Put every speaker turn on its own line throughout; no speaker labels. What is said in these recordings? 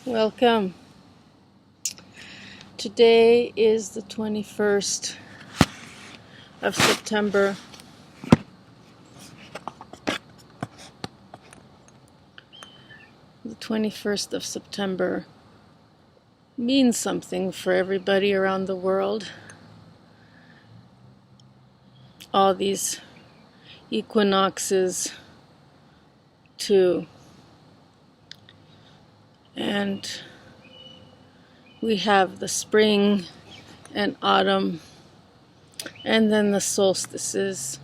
Welcome. Today is the 21st of September. The 21st of September means something for everybody around the world. All these equinoxes too. And we have the spring and autumn, and then the solstices.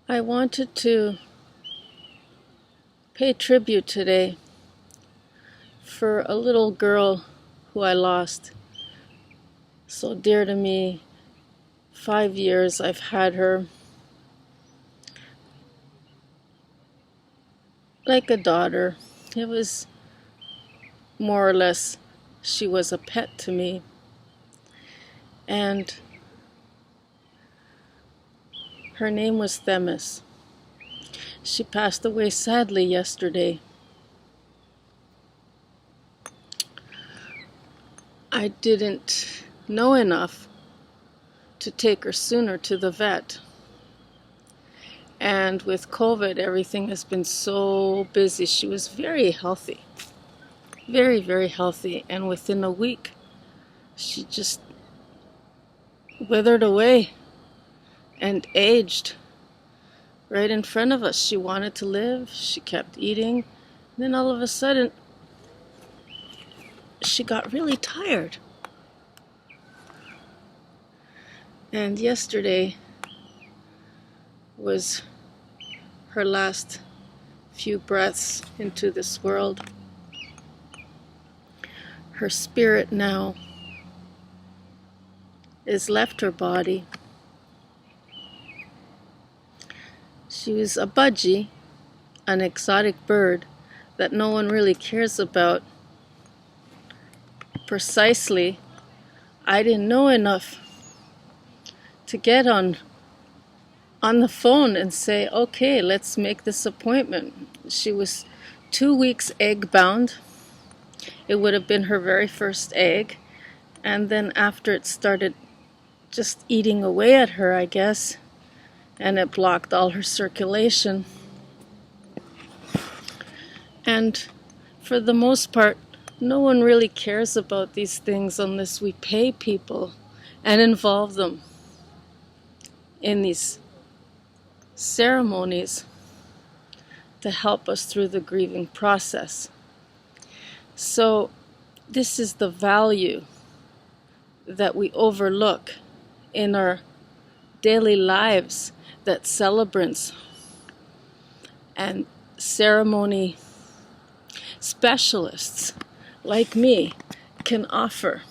I wanted to pay tribute today for a little girl who I lost. So dear to me. 5 years I've had her. Like a daughter. It was more or less, she was a pet to me. And her name was Themis. She passed away sadly yesterday. I didn't know enough to take her sooner to the vet. And with COVID, everything has been so busy. She was very healthy. Very, very healthy. And within a week, she just withered away and aged right in front of us. She wanted to live. She kept eating. Then all of a sudden, she got really tired. And yesterday was her last few breaths into this world. Her spirit now is left her body. She was a budgie, an exotic bird that no one really cares about. Precisely, I didn't know enough to get on the phone and say, okay, let's make this appointment. She was 2 weeks egg bound. It would have been her very first egg. And then after it started just eating away at her, I guess, and it blocked all her circulation. And for the most part, no one really cares about these things unless we pay people and involve them in these ceremonies to help us through the grieving process. So this is the value that we overlook in our daily lives that celebrants and ceremony specialists like me can offer.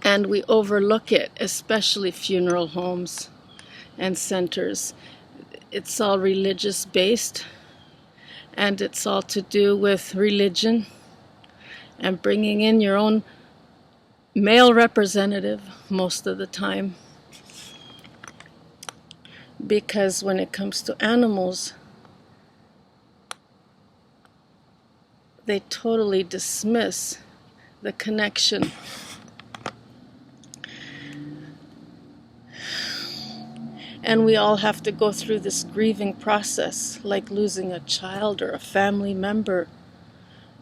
And we overlook it, especially funeral homes and centers. It's all religious based, and it's all to do with religion and bringing in your own male representative most of the time. Because when it comes to animals, they totally dismiss the connection. And we all have to go through this grieving process, like losing a child or a family member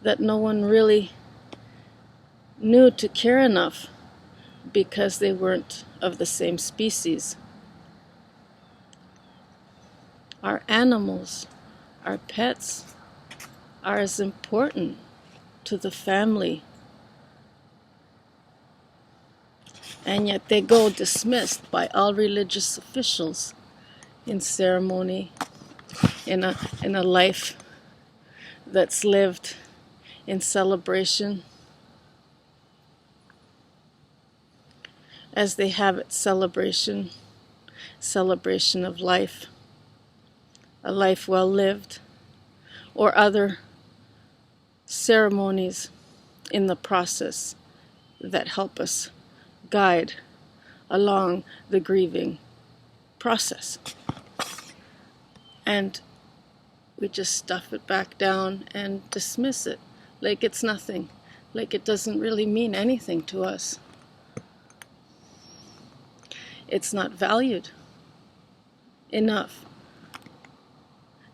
that no one really knew to care enough because they weren't of the same species. Our animals, our pets, are as important to the family. And yet they go dismissed by all religious officials in ceremony, in a life that's lived in celebration, as they have it, celebration of life, a life well lived, or other ceremonies in the process that help us guide along the grieving process. And we just stuff it back down and dismiss it like it's nothing, like it doesn't really mean anything to us. It's not valued enough.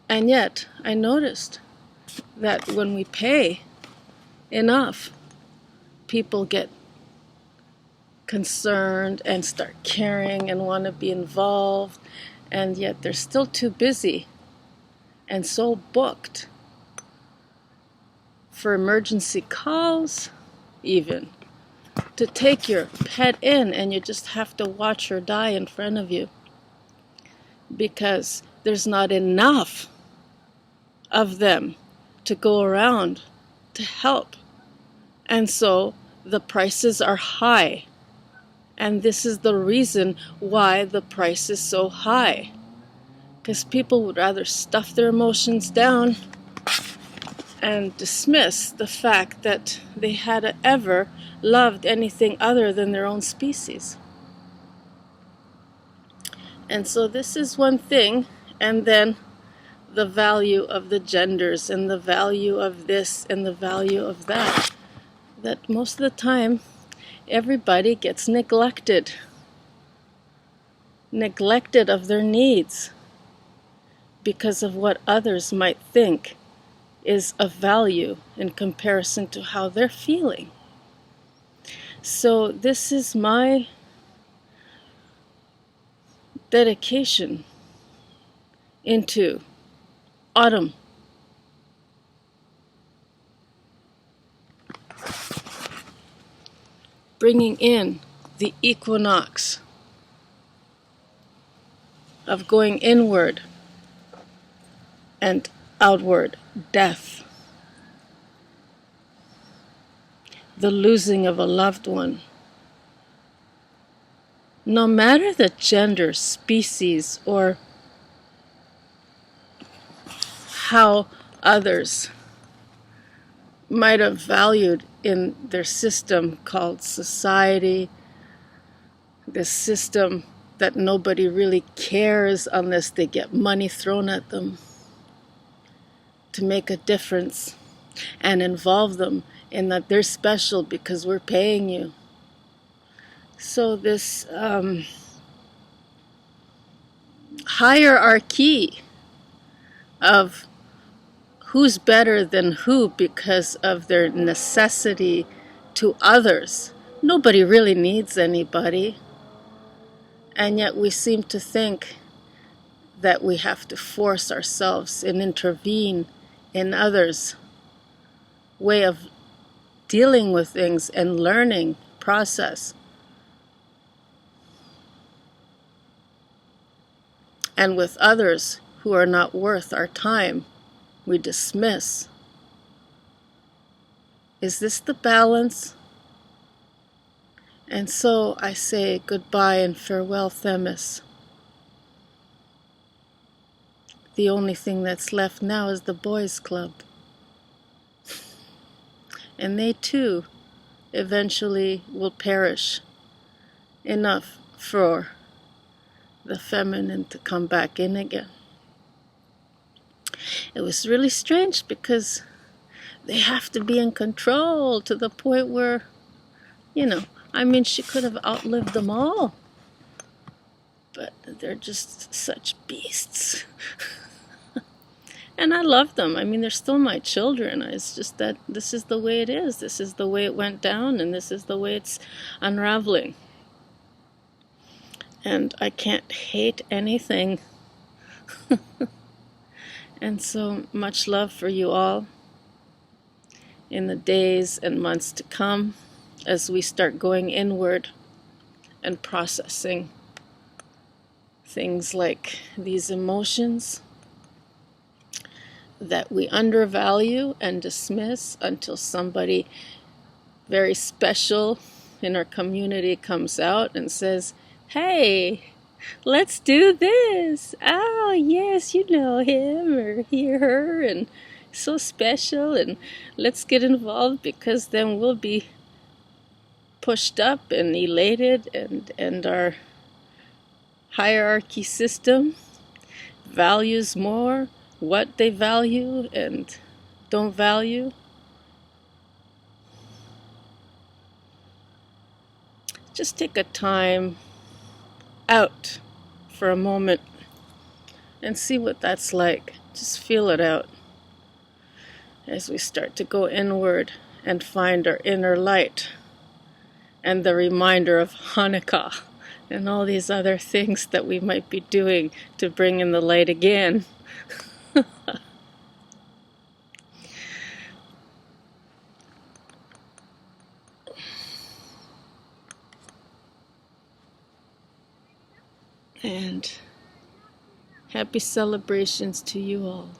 And yet, I noticed that when we pay enough, people get concerned and start caring and want to be involved, and yet they're still too busy and so booked for emergency calls, even to take your pet in, and you just have to watch her die in front of you because there's not enough of them to go around to help. And so the prices are high. And this is the reason why the price is so high. Because people would rather stuff their emotions down and dismiss the fact that they had ever loved anything other than their own species. And so this is one thing, and then the value of the genders and the value of this and the value of that. That most of the time, everybody gets neglected of their needs because of what others might think is of value in comparison to how they're feeling. So this is my dedication into autumn. Bringing in the equinox of going inward and outward, death, the losing of a loved one. No matter the gender, species, or how others might have valued in their system called society, this system that nobody really cares unless they get money thrown at them to make a difference and involve them in that they're special because we're paying you. So this hierarchy of who's better than who because of their necessity to others. Nobody really needs anybody. And yet we seem to think that we have to force ourselves and intervene in others' way of dealing with things and learning process. And with others who are not worth our time, we dismiss. Is this the balance? And so I say goodbye and farewell, Themis. The only thing that's left now is the boys' club. And they too eventually will perish. Enough for the feminine to come back in again. It was really strange because they have to be in control to the point where, she could have outlived them all. But they're just such beasts. And I love them. They're still my children. It's just that this is the way it is. This is the way it went down, and this is the way it's unraveling. And I can't hate anything. And so much love for you all in the days and months to come as we start going inward and processing things like these emotions that we undervalue and dismiss until somebody very special in our community comes out and says, "Hey, let's do this. Oh, yes, you know him or her, and so special, and let's get involved because then we'll be pushed up and elated and our hierarchy system values more what they value and don't value. Just take a time out for a moment and see what that's like. Just feel it out as we start to go inward and find our inner light and the reminder of Hanukkah and all these other things that we might be doing to bring in the light again. And happy celebrations to you all.